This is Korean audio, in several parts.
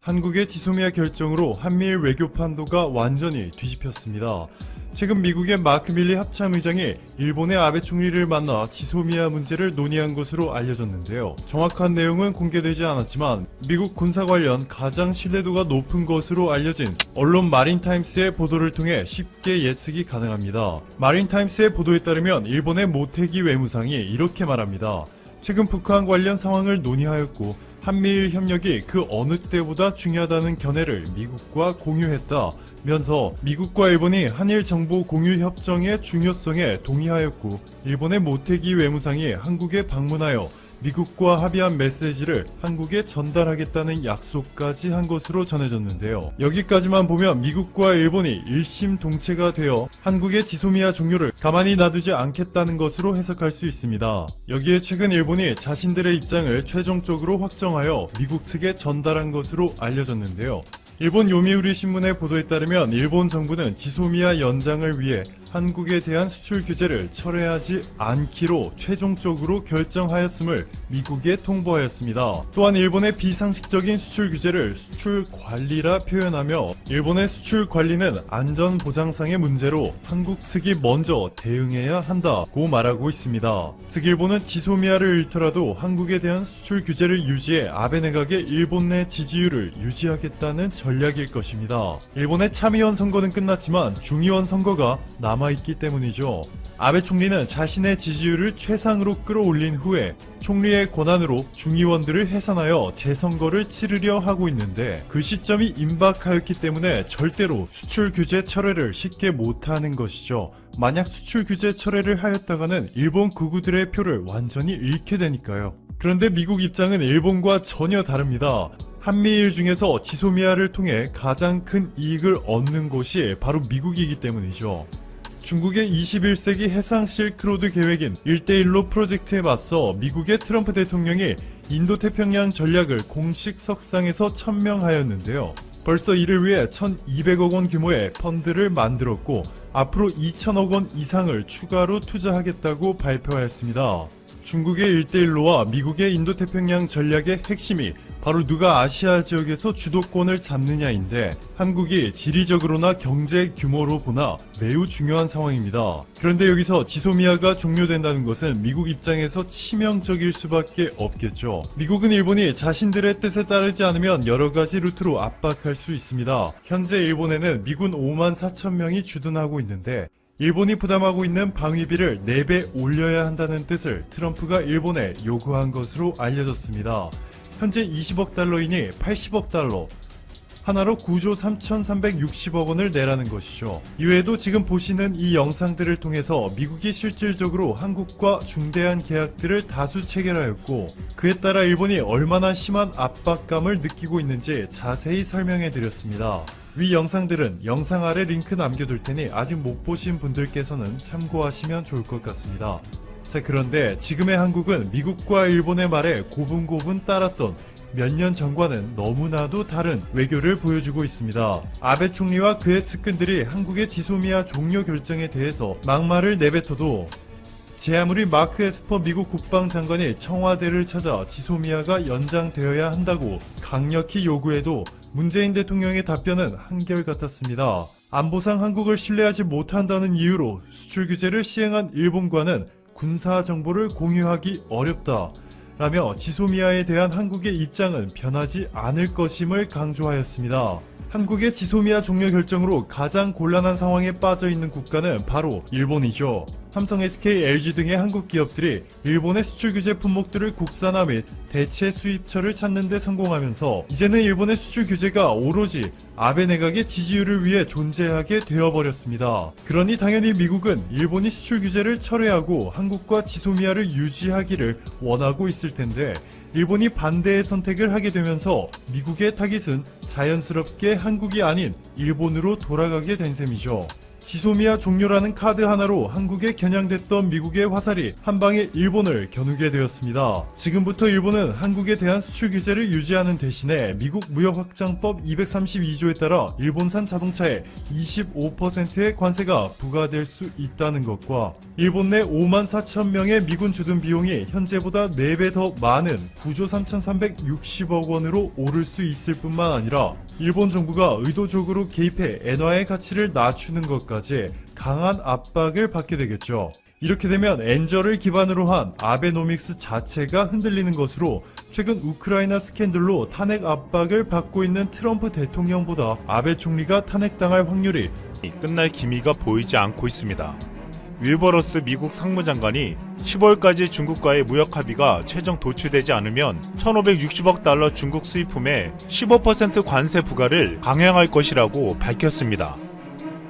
한국의 지소미아 결정으로 한미일 외교 판도가 완전히 뒤집혔습니다. 최근 미국의 마크 밀리 합참의장이 일본의 아베 총리를 만나 지소미아 문제를 논의한 것으로 알려졌는데요. 정확한 내용은 공개되지 않았지만 미국 군사 관련 가장 신뢰도가 높은 것으로 알려진 언론 마린타임스의 보도를 통해 쉽게 예측이 가능합니다. 마린타임스의 보도에 따르면 일본의 모테기 외무상이 이렇게 말합니다. 최근 북한 관련 상황을 논의하였고 한미일 협력이 그 어느 때보다 중요하다는 견해를 미국과 공유했다면서 미국과 일본이 한일 정보 공유 협정의 중요성에 동의하였고 일본의 모테기 외무상이 한국에 방문하여 미국과 합의한 메시지를 한국에 전달하겠다는 약속까지 한 것으로 전해졌는데요. 여기까지만 보면 미국과 일본이 일심동체가 되어 한국의 지소미아 종료를 가만히 놔두지 않겠다는 것으로 해석할 수 있습니다. 여기에 최근 일본이 자신들의 입장을 최종적으로 확정하여 미국 측에 전달한 것으로 알려졌는데요. 일본 요미우리 신문의 보도에 따르면 일본 정부는 지소미아 연장을 위해 한국에 대한 수출 규제를 철회하지 않기로 최종적으로 결정하였음을 미국에 통보하였습니다. 또한 일본의 비상식적인 수출 규제를 수출 관리라 표현하며 일본의 수출 관리는 안전 보장상의 문제로 한국 측이 먼저 대응해야 한다고 말하고 있습니다. 즉 일본은 지소미아를 잃더라도 한국에 대한 수출 규제를 유지해 아베 내각의 일본 내 지지율을 유지하겠다는 전략일 것입니다. 일본의 참의원 선거는 끝났지만 중의원 선거가 남아있기 때문이죠. 아베 총리는 자신의 지지율을 최상으로 끌어올린 후에 총리의 권한으로 중의원들을 해산하여 재선거를 치르려 하고 있는데 그 시점이 임박하였기 때문에 절대로 수출 규제 철회를 쉽게 못하는 것이죠. 만약 수출 규제 철회를 하였다가는 일본 극우들의 표를 완전히 잃게 되니까요. 그런데 미국 입장은 일본과 전혀 다릅니다. 한미일 중에서 지소미아를 통해 가장 큰 이익을 얻는 곳이 바로 미국이기 때문이죠. 중국의 21세기 해상 실크로드 계획인 1대1로 프로젝트에 맞서 미국의 트럼프 대통령이 인도태평양 전략을 공식 석상에서 천명하였는데요. 벌써 이를 위해 1200억 원 규모의 펀드를 만들었고 앞으로 2000억 원 이상을 추가로 투자하겠다고 발표하였습니다. 중국의 1대1로와 미국의 인도태평양 전략의 핵심이 바로 누가 아시아 지역에서 주도권을 잡느냐인데 한국이 지리적으로나 경제 규모로 보나 매우 중요한 상황입니다. 그런데 여기서 지소미아가 종료된다는 것은 미국 입장에서 치명적일 수밖에 없겠죠. 미국은 일본이 자신들의 뜻에 따르지 않으면 여러 가지 루트로 압박할 수 있습니다. 현재 일본에는 미군 5만 4천 명이 주둔하고 있는데 일본이 부담하고 있는 방위비를 4배 올려야 한다는 뜻을 트럼프가 일본에 요구한 것으로 알려졌습니다. 현재 20억 달러이니 80억 달러, 하나로 9조 3,360억 원을 내라는 것이죠. 이외에도 지금 보시는 이 영상들을 통해서 미국이 실질적으로 한국과 중대한 계약들을 다수 체결하였고 그에 따라 일본이 얼마나 심한 압박감을 느끼고 있는지 자세히 설명해 드렸습니다. 위 영상들은 영상 아래 링크 남겨둘 테니 아직 못 보신 분들께서는 참고하시면 좋을 것 같습니다. 자, 그런데 지금의 한국은 미국과 일본의 말에 고분고분 따랐던 몇 년 전과는 너무나도 다른 외교를 보여주고 있습니다. 아베 총리와 그의 측근들이 한국의 지소미아 종료 결정에 대해서 막말을 내뱉어도 제 아무리 마크 에스퍼 미국 국방장관이 청와대를 찾아 지소미아가 연장되어야 한다고 강력히 요구해도 문재인 대통령의 답변은 한결같았습니다. 안보상 한국을 신뢰하지 못한다는 이유로 수출 규제를 시행한 일본과는 군사 정보를 공유하기 어렵다 라며 지소미아에 대한 한국의 입장은 변하지 않을 것임을 강조하였습니다. 한국의 지소미아 종료 결정으로 가장 곤란한 상황에 빠져 있는 국가는 바로 일본이죠. 삼성, SK, LG 등의 한국 기업들이 일본의 수출 규제 품목들을 국산화 및 대체 수입처를 찾는 데 성공하면서 이제는 일본의 수출 규제가 오로지 아베 내각의 지지율을 위해 존재하게 되어버렸습니다. 그러니 당연히 미국은 일본이 수출 규제를 철회하고 한국과 지소미아를 유지하기를 원하고 있을 텐데 일본이 반대의 선택을 하게 되면서 미국의 타깃은 자연스럽게 한국이 아닌 일본으로 돌아가게 된 셈이죠. 지소미아 종료라는 카드 하나로 한국에 겨냥됐던 미국의 화살이 한방에 일본을 겨누게 되었습니다. 지금부터 일본은 한국에 대한 수출 규제를 유지하는 대신에 미국 무역확장법 232조에 따라 일본산 자동차에 25%의 관세가 부과될 수 있다는 것과 일본 내 5만 4천 명의 미군 주둔 비용이 현재보다 4배 더 많은 9조 3,360억 원으로 오를 수 있을 뿐만 아니라 일본 정부가 의도적으로 개입해 엔화의 가치를 낮추는 것까지 강한 압박을 받게 되겠죠. 이렇게 되면 엔저를 기반으로 한 아베노믹스 자체가 흔들리는 것으로 최근 우크라이나 스캔들로 탄핵 압박을 받고 있는 트럼프 대통령보다 아베 총리가 탄핵당할 확률이 끝날 기미가 보이지 않고 있습니다. 윌버러스 미국 상무장관이 15일까지 중국과의 무역 합의가 최종 도출되지 않으면 1,560억 달러 중국 수입품에 15% 관세 부과를 강행할 것이라고 밝혔습니다.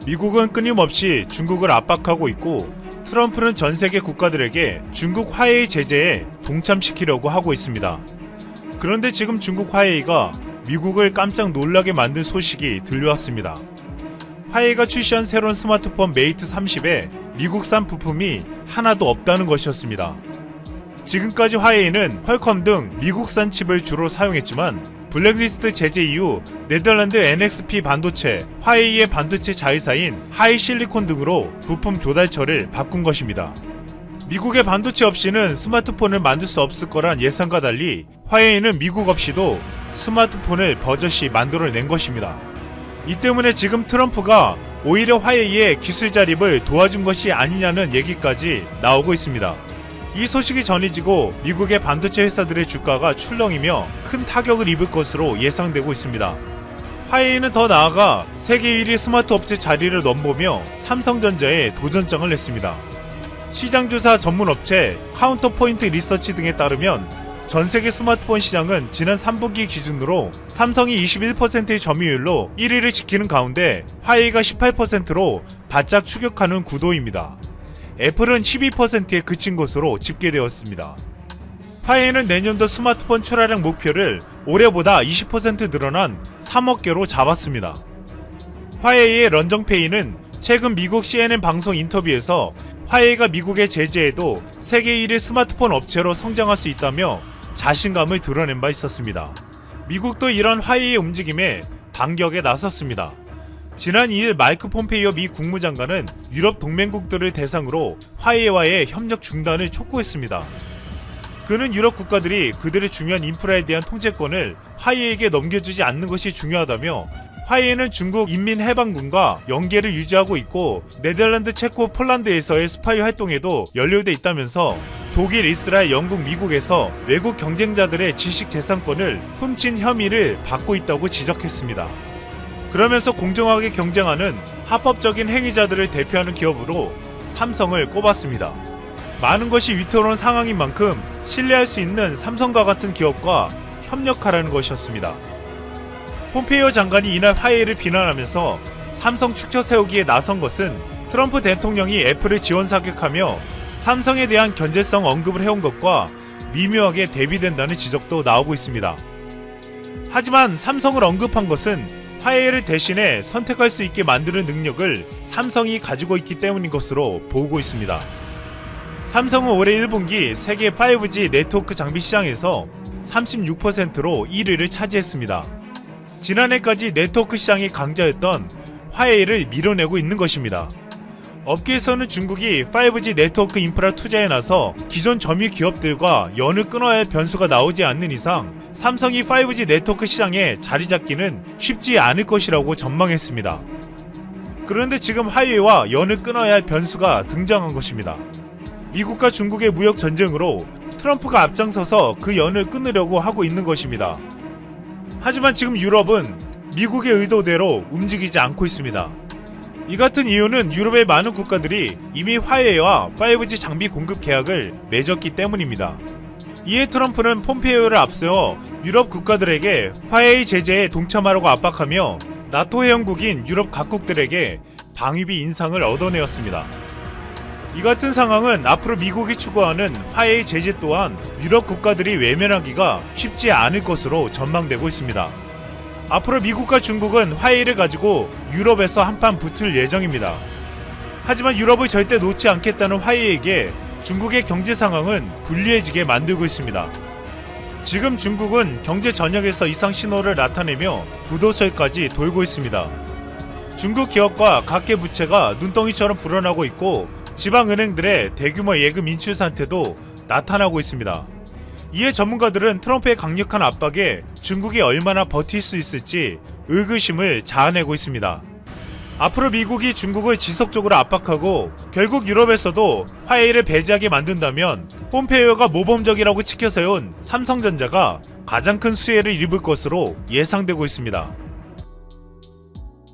미국은 끊임없이 중국을 압박하고 있고 트럼프는 전 세계 국가들에게 중국 화해의 제재에 동참시키려고 하고 있습니다. 그런데 지금 중국 화해가 미국을 깜짝 놀라게 만든 소식이 들려왔습니다. 화웨이가 출시한 새로운 스마트폰 메이트 30에 미국산 부품이 하나도 없다는 것이었습니다. 지금까지 화웨이는 퀄컴 등 미국산 칩을 주로 사용했지만 블랙리스트 제재 이후 네덜란드 NXP 반도체, 화웨이의 반도체 자회사인 하이실리콘 등으로 부품 조달처를 바꾼 것입니다. 미국의 반도체 없이는 스마트폰을 만들 수 없을 거란 예상과 달리 화웨이는 미국 없이도 스마트폰을 버젓이 만들어낸 것입니다. 이 때문에 지금 트럼프가 오히려 화웨이의 기술 자립을 도와준 것이 아니냐는 얘기까지 나오고 있습니다. 이 소식이 전해지고 미국의 반도체 회사들의 주가가 출렁이며 큰 타격을 입을 것으로 예상되고 있습니다. 화웨이는 더 나아가 세계 1위 스마트 업체 자리를 넘보며 삼성전자에 도전장을 냈습니다. 시장조사 전문 업체 카운터포인트 리서치 등에 따르면 전세계 스마트폰 시장은 지난 3분기 기준으로 삼성이 21%의 점유율로 1위를 지키는 가운데 화웨이가 18%로 바짝 추격하는 구도입니다. 애플은 12%에 그친 것으로 집계되었습니다. 화웨이는 내년도 스마트폰 출하량 목표를 올해보다 20% 늘어난 3억 개로 잡았습니다. 화웨이의 런정페이는 최근 미국 CNN 방송 인터뷰에서 화웨이가 미국의 제재에도 세계 1위 스마트폰 업체로 성장할 수 있다며 자신감을 드러낸 바 있었습니다. 미국도 이런 화웨이의 움직임에 반격에 나섰습니다. 지난 2일 마이크 폼페이오 미 국무장관은 유럽 동맹국들을 대상으로 화웨이와의 협력 중단을 촉구했습니다. 그는 유럽 국가들이 그들의 중요한 인프라에 대한 통제권을 화웨이에게 넘겨주지 않는 것이 중요하다며 화웨이는 중국 인민해방군과 연계를 유지하고 있고 네덜란드, 체코, 폴란드에서의 스파이 활동에도 연루돼 있다면서 독일, 이스라엘, 영국, 미국에서 외국 경쟁자들의 지식재산권을 훔친 혐의를 받고 있다고 지적했습니다. 그러면서 공정하게 경쟁하는 합법적인 행위자들을 대표하는 기업으로 삼성을 꼽았습니다. 많은 것이 위태로운 상황인 만큼 신뢰할 수 있는 삼성과 같은 기업과 협력하라는 것이었습니다. 폼페이오 장관이 이날 화웨이를 비난하면서 삼성 축쳐 세우기에 나선 것은 트럼프 대통령이 애플을 지원 사격하며 삼성에 대한 견제성 언급을 해온 것과 미묘하게 대비된다는 지적도 나오고 있습니다. 하지만 삼성을 언급한 것은 화웨이를 대신해 선택할 수 있게 만드는 능력을 삼성이 가지고 있기 때문인 것으로 보고 있습니다. 삼성은 올해 1분기 세계 5G 네트워크 장비 시장에서 36%로 1위를 차지했습니다. 지난해까지 네트워크 시장이 강자였던 화웨이를 밀어내고 있는 것입니다. 업계에서는 중국이 5G 네트워크 인프라 투자에 나서 기존 점유 기업들과 연을 끊어야 할 변수가 나오지 않는 이상 삼성이 5G 네트워크 시장에 자리 잡기는 쉽지 않을 것이라고 전망했습니다. 그런데 지금 화웨이와 연을 끊어야 할 변수가 등장한 것입니다. 미국과 중국의 무역 전쟁으로 트럼프가 앞장서서 그 연을 끊으려고 하고 있는 것입니다. 하지만 지금 유럽은 미국의 의도대로 움직이지 않고 있습니다. 이 같은 이유는 유럽의 많은 국가들이 이미 화웨이와 5G 장비 공급 계약을 맺었기 때문입니다. 이에 트럼프는 폼페이오를 앞세워 유럽 국가들에게 화웨이 제재에 동참하라고 압박하며 나토 회원국인 유럽 각국들에게 방위비 인상을 얻어내었습니다. 이 같은 상황은 앞으로 미국이 추구하는 화웨이 제재 또한 유럽 국가들이 외면하기가 쉽지 않을 것으로 전망되고 있습니다. 앞으로 미국과 중국은 화웨이를 가지고 유럽에서 한판 붙을 예정입니다. 하지만 유럽을 절대 놓지 않겠다는 화해에게 중국의 경제 상황은 불리해지게 만들고 있습니다. 지금 중국은 경제 전역에서 이상 신호를 나타내며 부도철까지 돌고 있습니다. 중국 기업과 각계 부채가 눈덩이처럼 불어나고 있고 지방은행들의 대규모 예금 인출 상태도 나타나고 있습니다. 이에 전문가들은 트럼프의 강력한 압박에 중국이 얼마나 버틸 수 있을지 의구심을 자아내고 있습니다. 앞으로 미국이 중국을 지속적으로 압박하고 결국 유럽에서도 화해를 배제하게 만든다면 폼페이오가 모범적이라고 치켜세운 삼성전자가 가장 큰 수혜를 입을 것으로 예상되고 있습니다.